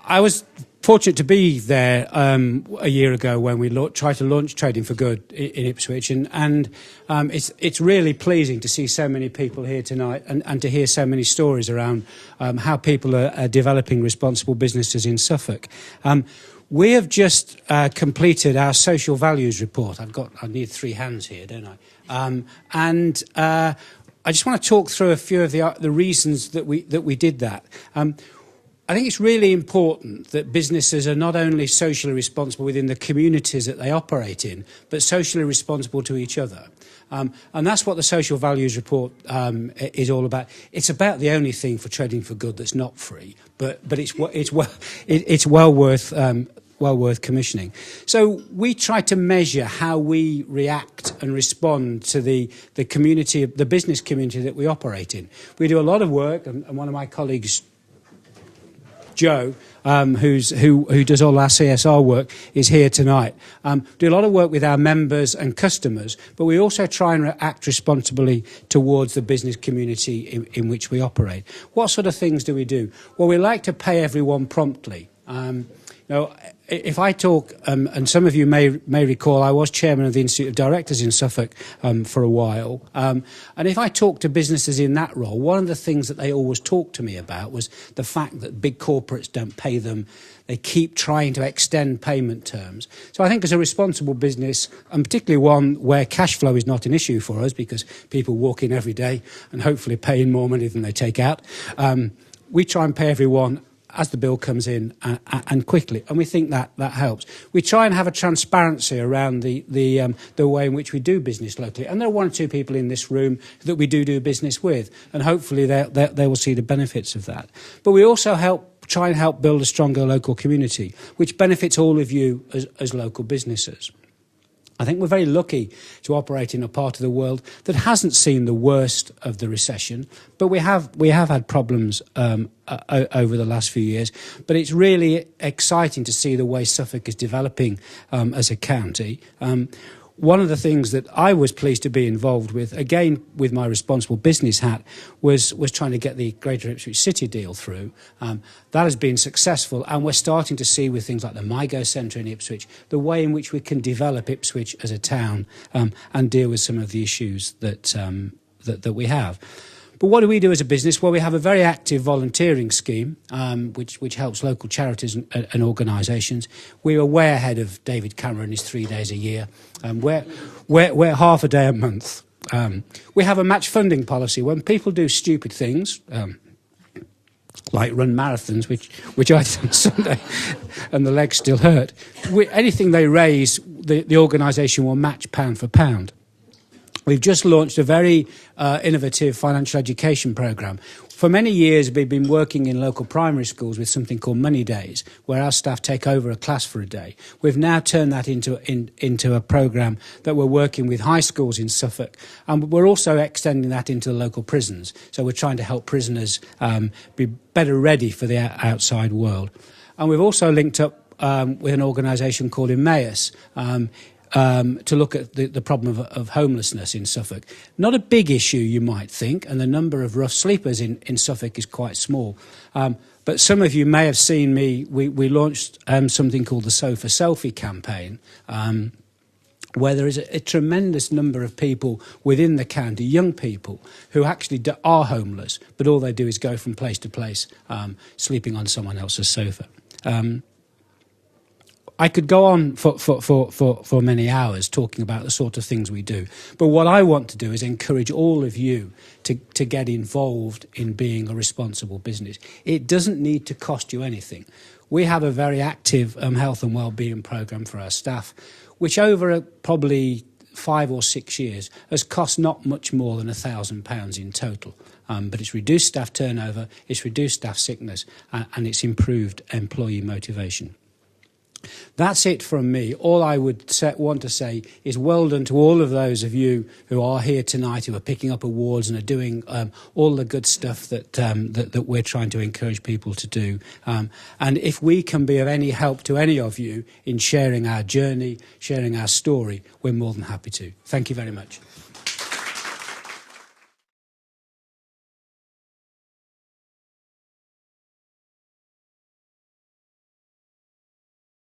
I was fortunate to be there a year ago when we tried to launch Trading for Good in Ipswich, and it's really pleasing to see so many people here tonight and to hear so many stories around how people are developing responsible businesses in Suffolk. We have just completed our social values report. I need 3 hands here, don't I? I just want to talk through a few of the reasons that we did that. I think it's really important that businesses are not only socially responsible within the communities that they operate in, but socially responsible to each other. And that's what the Social Values Report is all about. It's about the only thing for Trading for Good that's not free, but it's well worth commissioning. So we try to measure how we react and respond to the community, the business community that we operate in. We do a lot of work, and one of my colleagues, Joe, who does all our CSR work, is here tonight. Do a lot of work with our members and customers, but we also try and act responsibly towards the business community in which we operate. What sort of things do we do? Well, we like to pay everyone promptly. Now, if I talk, and some of you may recall, I was chairman of the Institute of Directors in Suffolk for a while, and if I talk to businesses in that role, one of the things that they always talked to me about was the fact that big corporates don't pay them. They keep trying to extend payment terms. So I think as a responsible business, and particularly one where cash flow is not an issue for us because people walk in every day and hopefully pay in more money than they take out, we try and pay everyone as the bill comes in and quickly, and we think that helps. We try and have a transparency around the way in which we do business locally, and there are 1 or 2 people in this room that we do business with, and hopefully they will see the benefits of that. But we also try and help build a stronger local community, which benefits all of you as local businesses. I think we're very lucky to operate in a part of the world that hasn't seen the worst of the recession, but we have had problems over the last few years. But it's really exciting to see the way Suffolk is developing as a county. One of the things that I was pleased to be involved with, again with my responsible business hat, was trying to get the Greater Ipswich City deal through. That has been successful, and we're starting to see with things like the MyGo Centre in Ipswich, the way in which we can develop Ipswich as a town and deal with some of the issues that we have. But what do we do as a business? Well, we have a very active volunteering scheme, which helps local charities and organisations. We are way ahead of David Cameron, his 3 days a year. We're half a day a month. We have a match funding policy. When people do stupid things, like run marathons, which I did on Sunday, and the legs still hurt, anything they raise, the organisation will match pound for pound. We've just launched a very innovative financial education programme. For many years, we've been working in local primary schools with something called Money Days, where our staff take over a class for a day. We've now turned that into a programme that we're working with high schools in Suffolk, and we're also extending that into the local prisons. So we're trying to help prisoners be better ready for the outside world. And we've also linked up with an organisation called Emmaus, to look at the problem of homelessness in Suffolk. Not a big issue, you might think, and the number of rough sleepers in Suffolk is quite small. But some of you may have seen we launched something called the Sofa Selfie campaign, where there is a tremendous number of people within the county, young people, who actually are homeless, but all they do is go from place to place, sleeping on someone else's sofa. I could go on for many hours talking about the sort of things we do. But what I want to do is encourage all of you to get involved in being a responsible business. It doesn't need to cost you anything. We have a very active health and wellbeing programme for our staff, which over probably 5 or 6 years has cost not much more than £1,000 in total. But it's reduced staff turnover, it's reduced staff sickness, and it's improved employee motivation. That's it from me. All I would want to say is well done to all of those of you who are here tonight, who are picking up awards and are doing all the good stuff that we're trying to encourage people to do. And if we can be of any help to any of you in sharing our journey, sharing our story, we're more than happy to. Thank you very much.